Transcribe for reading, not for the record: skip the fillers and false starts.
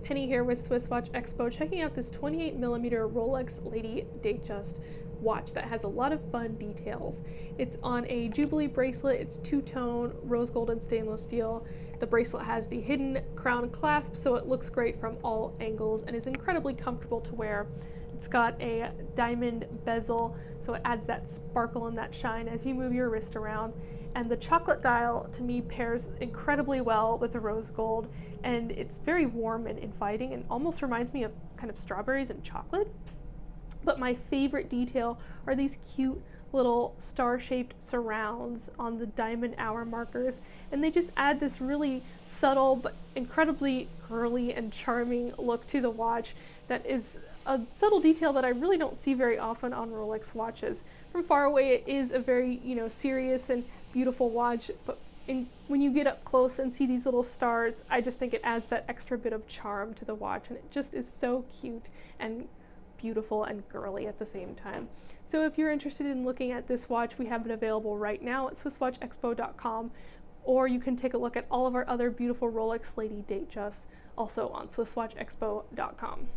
Penny here with SwissWatchExpo, checking out this 28mm Rolex Lady Datejust watch that has a lot of fun details. It's on a Jubilee bracelet. It's two-tone, rose gold and stainless steel. The bracelet has the hidden crown clasp, so it looks great from all angles and is incredibly comfortable to wear. It's got a diamond bezel, so it adds that sparkle and that shine as you move your wrist around. And the chocolate dial, to me, pairs incredibly well with the rose gold, and it's very warm and inviting and almost reminds me of kind of strawberries and chocolate. But my favorite detail are these cute little star-shaped surrounds on the diamond hour markers, and they just add this really subtle but incredibly girly and charming look to the watch that is a subtle detail that I really don't see very often on Rolex watches. From far away, it is a very, serious and beautiful watch, but when you get up close and see these little stars, I just think it adds that extra bit of charm to the watch, and it just is so cute and beautiful and girly at the same time. So if you're interested in looking at this watch, we have it available right now at SwissWatchExpo.com, or you can take a look at all of our other beautiful Rolex Lady Datejusts also on SwissWatchExpo.com.